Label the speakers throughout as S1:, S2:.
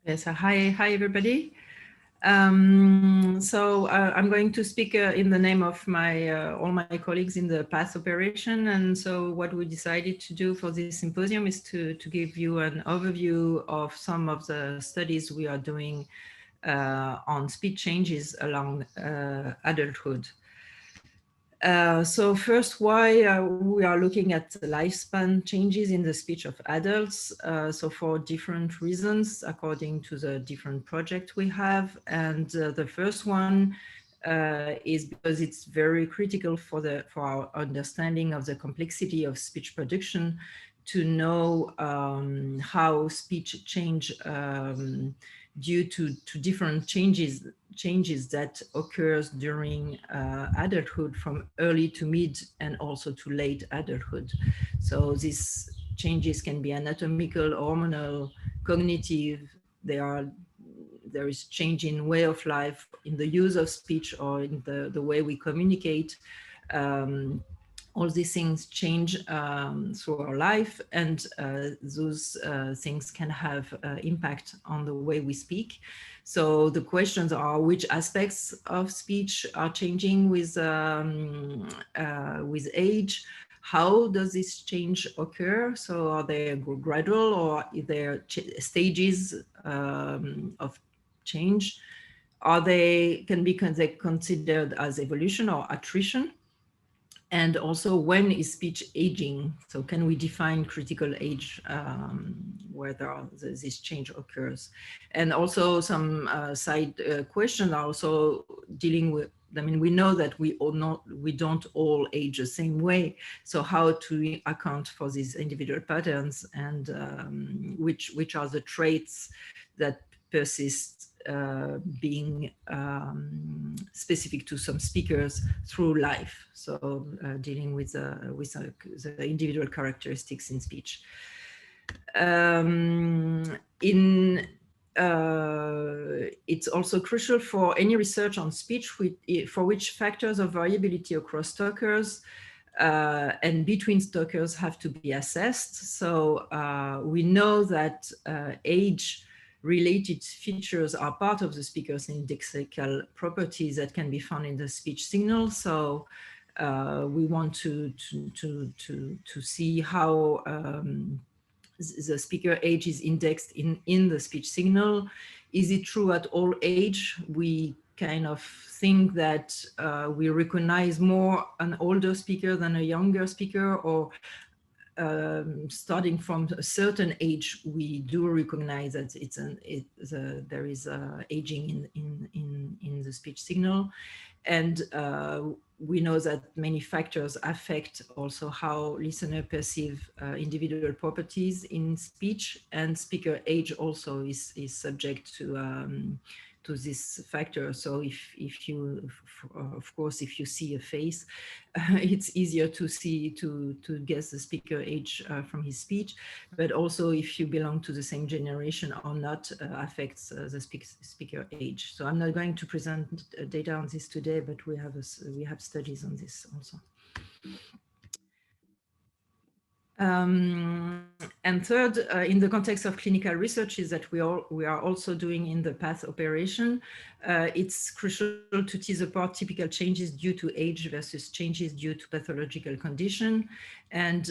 S1: Yes, hi everybody. I'm going to speak in the name of all my colleagues in the PATH operation. And so what we decided to do for this symposium is to give you an overview of some of the studies we are doing on speech changes along adulthood. So first, why we are looking at the lifespan changes in the speech of adults. So for different reasons, according to the different projects we have. And the first one is because it's very critical for our understanding of the complexity of speech production to know how speech change due to different changes that occurs during adulthood, from early to mid and also to late adulthood. So these changes can be anatomical, hormonal, cognitive. There is change in way of life, in the use of speech, or in the way we communicate. All these things change through our life, and those things can have impact on the way we speak. So the questions are, which aspects of speech are changing with age? How does this change occur? So are they gradual, or are there stages of change? Can be considered as evolution or attrition? And also, when is speech aging? So can we define critical age where this change occurs? And also some side questions are also dealing with, I mean, we know that we don't all age the same way. So how to account for these individual patterns, and which are the traits that persist being specific to some speakers through life. So dealing with the individual characteristics in speech. It's also crucial for any research on speech for which factors of variability across talkers and between talkers have to be assessed. So we know that age related features are part of the speaker's indexical properties that can be found in the speech signal. So we want to see how the speaker age is indexed in the speech signal. Is it true at all age? We kind of think that we recognize more an older speaker than a younger speaker, or starting from a certain age, we do recognize that there is aging in the speech signal. And we know that many factors affect also how listener perceive individual properties in speech, and speaker age also is subject to this factor. So if you, of course, if you see a face, it's easier to guess the speaker age from his speech, but also if you belong to the same generation or not affects the speaker age. So I'm not going to present data on this today, but we have studies on this also. And third, in the context of clinical research, is that we are also doing in the PATH operation. It's crucial to tease apart typical changes due to age versus changes due to pathological condition. And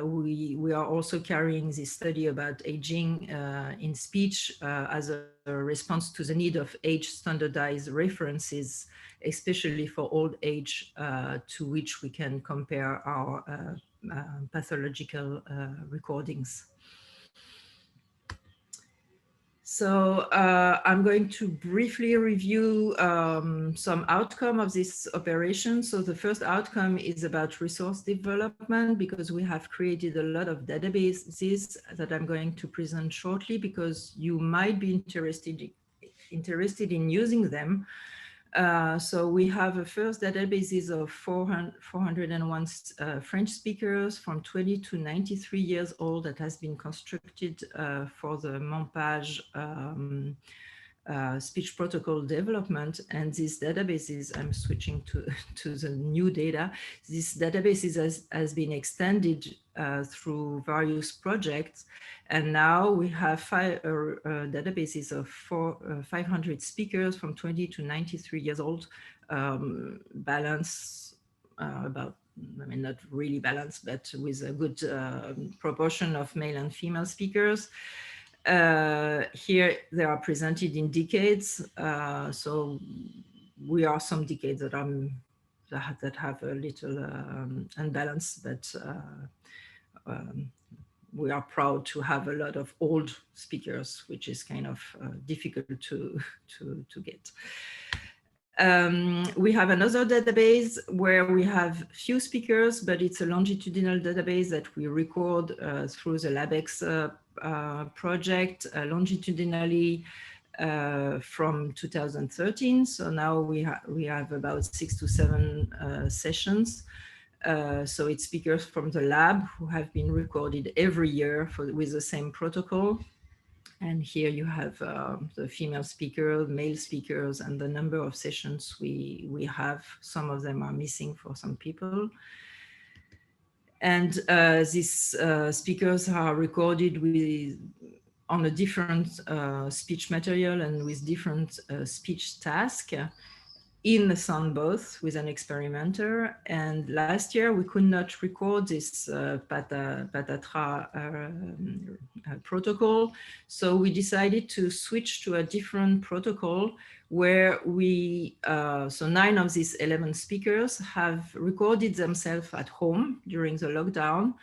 S1: we are also carrying this study about aging in speech as a response to the need of age standardized references, especially for old age, to which we can compare our pathological recordings. So I'm going to briefly review some outcome of this operation. So the first outcome is about resource development, because we have created a lot of databases that I'm going to present shortly, because you might be interested in using them. So we have a first databases of 401 French speakers from 20 to 93 years old that has been constructed for the Montpage speech protocol development, and these databases, I'm switching to the new data, this database has been extended through various projects, and now we have databases of 500 speakers from 20 to 93 years old, balance about, I mean, not really balanced, but with a good proportion of male and female speakers. Here they are presented in decades. So we are some decades that have a little unbalanced, but we are proud to have a lot of old speakers, which is kind of difficult to get. We have another database where we have few speakers, but it's a longitudinal database that we record through the Labex project longitudinally from 2013. So now we have about 6 to 7 sessions. So it's speakers from the lab who have been recorded every year with the same protocol. And here you have the female speaker, male speakers, and the number of sessions we have. Some of them are missing for some people. And these speakers are recorded on a different speech material and with different speech tasks in the sound booth with an experimenter. And last year we could not record this Patatra protocol. So we decided to switch to a different protocol where so 9 of these 11 speakers have recorded themselves at home during the lockdown,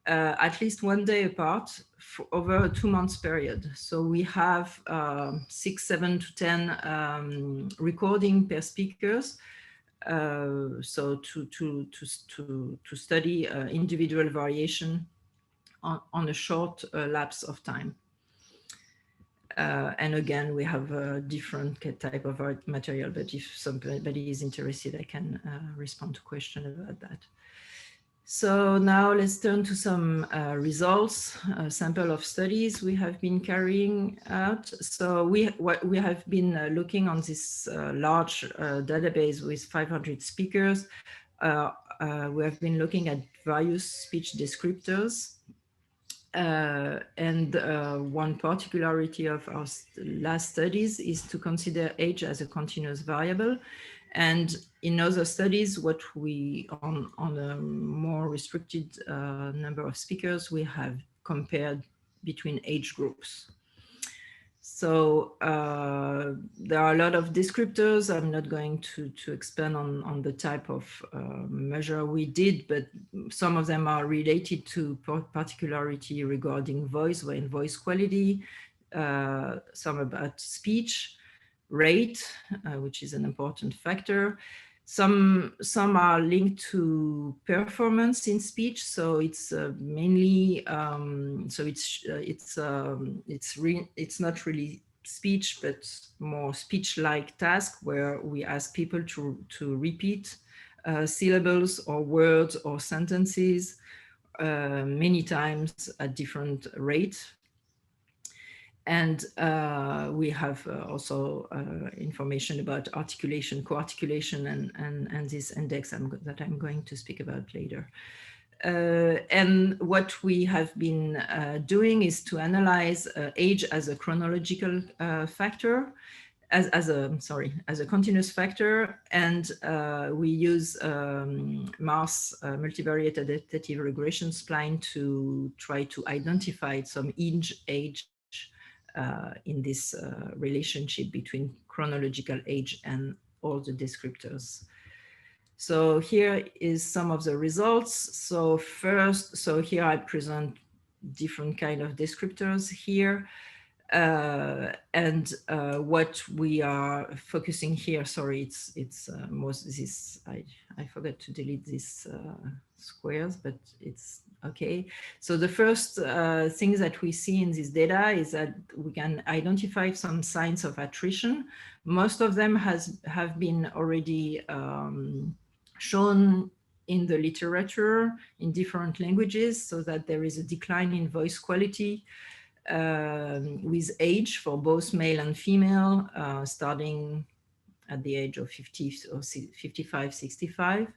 S1: at least 1 day apart for over a 2 months period. So we have 6, 7 to 10 recording per speakers. So to study individual variation on a short lapse of time. And again, we have a different type of art material, but if somebody is interested, I can respond to questions about that. So now let's turn to some results, a sample of studies we have been carrying out. So we have been looking on this large database with 500 speakers. We have been looking at various speech descriptors. And one particularity of our last studies is to consider age as a continuous variable. And in other studies, what we, on a more restricted number of speakers, we have compared between age groups. So there are a lot of descriptors. I'm not going to expand on the type of measure we did, but some of them are related to particularity regarding voice and voice quality, some about speech, rate, which is an important factor. Some are linked to performance in speech, so it's mainly so it's not really speech, but more speech-like task where we ask people to repeat syllables or words or sentences many times at different rates. And we have also information about articulation, co-articulation, and this index that I'm going to speak about later. And what we have been doing is to analyze age as a chronological factor, as a continuous factor, and we use Mars multivariate adaptative regression spline to try to identify some age in this relationship between chronological age and all the descriptors. So here is some of the results. So first, so here I present different kind of descriptors here. And what we are focusing here, sorry, it's most this, I forgot to delete these squares, but it's okay. So the first thing that we see in this data is that we can identify some signs of attrition. Most of them have been already shown in the literature in different languages, so that there is a decline in voice quality. with age for both male and female, starting at the age of 50 or 55, 65.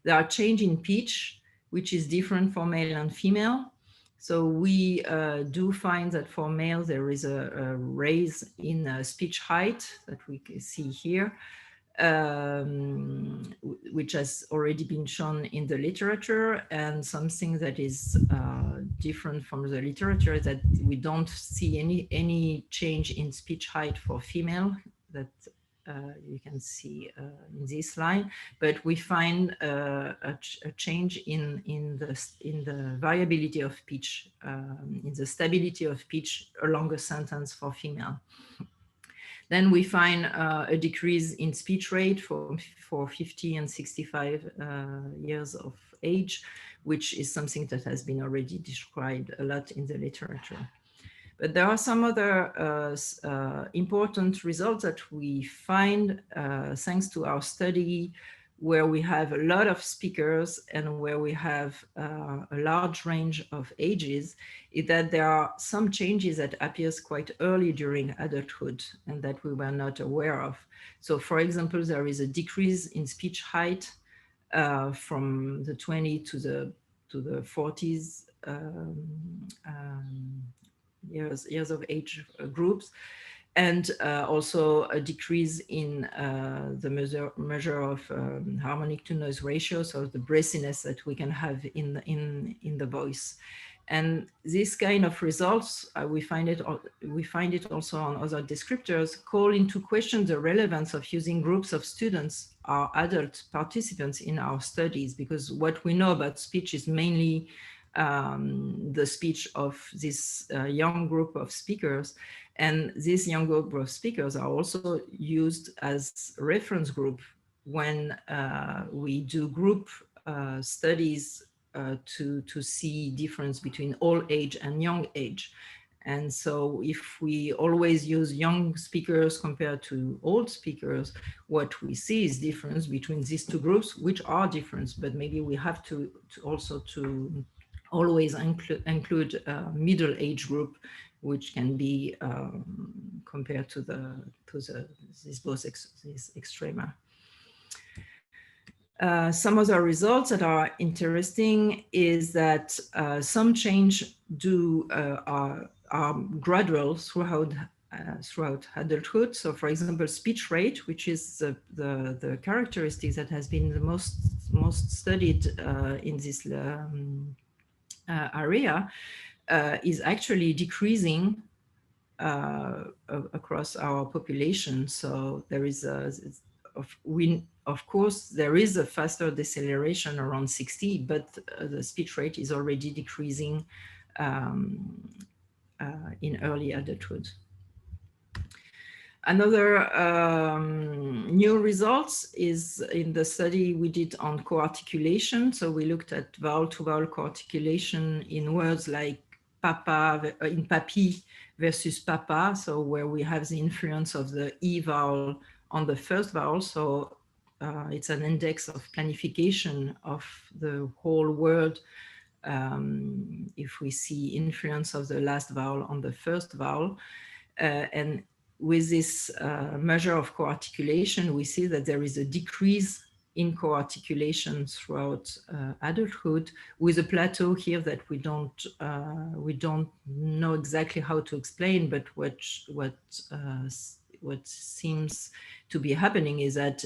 S1: There are change in pitch, which is different for male and female. So we do find that for male, there is a raise in speech height that we can see here, which has already been shown in the literature. And something that is different from the literature is that we don't see any change in speech height for female, that you can see in this line, but we find a change in the variability of pitch, in the stability of pitch along a sentence for female. Then we find a decrease in speech rate for 50 and 65 years of age, which is something that has been already described a lot in the literature. But there are some other important results that we find thanks to our study, where we have a lot of speakers and where we have a large range of ages, is that there are some changes that appears quite early during adulthood and that we were not aware of. So for example, there is a decrease in speech height from the 20 to the 40s years of age groups, and also a decrease in the measure of harmonic to noise ratio, so the breathiness that we can have in the voice. And this kind of results, we find it also on other descriptors, call into question the relevance of using groups of students or adult participants in our studies, because what we know about speech is mainly the speech of this young group of speakers. And this young group of speakers are also used as reference group when we do group studies to see difference between old age and young age. And so if we always use young speakers compared to old speakers, what we see is difference between these two groups, which are different, but maybe we have to also always include a middle age group, which can be compared to these both extrema. Some other results that are interesting is that some change are gradual throughout adulthood. So for example, speech rate, which is the characteristic that has been the most studied in this area, is actually decreasing across our population. So there is of course, there is a faster deceleration around 60, but the speech rate is already decreasing in early adulthood. Another new results is in the study we did on co-articulation. So we looked at vowel-to-vowel co-articulation in words like papa, in papi versus papa. So where we have the influence of the E vowel on the first vowel. So it's an index of planification of the whole word. If we see influence of the last vowel on the first vowel. And with this measure of co-articulation, we see that there is a decrease in co-articulation throughout adulthood, with a plateau here that we don't know exactly how to explain, but what seems to be happening is that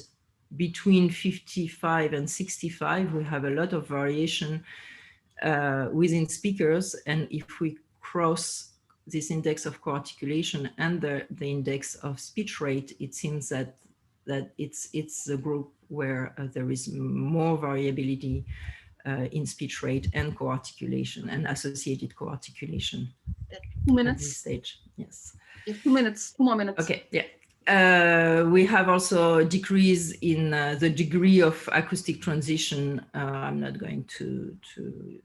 S1: between 55 and 65, we have a lot of variation within speakers, and if we cross this index of co-articulation and the index of speech rate, it seems that it's the group where there is more variability in speech rate and co-articulation and associated co-articulation.
S2: 2 minutes.
S1: At this stage, yes.
S2: 2 minutes, 2 more minutes.
S1: Okay, yeah. we have also a decrease in the degree of acoustic transition. I'm not going to,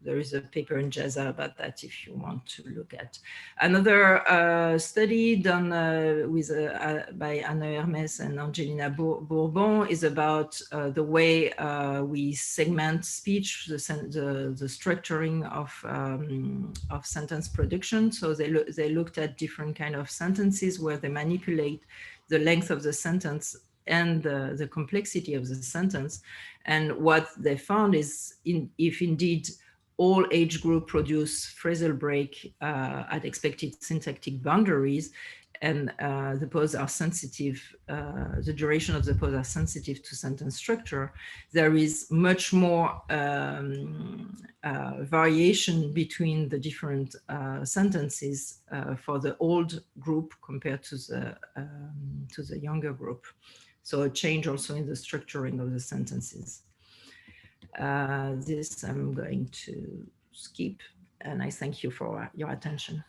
S1: there is a paper in JASA about that if you want to look at. Another study done by Anna Hermes and Angelina Bourbon is about the way we segment speech, the structuring of sentence production. So they looked at different kind of sentences where they manipulate the length of the sentence and the complexity of the sentence. And what they found is if indeed all age group produce phrasal break at expected syntactic boundaries, and the pause are sensitive, the duration of the pause are sensitive to sentence structure, there is much more variation between the different sentences for the old group compared to the younger group. So a change also in the structuring of the sentences. This I'm going to skip, and I thank you for your attention.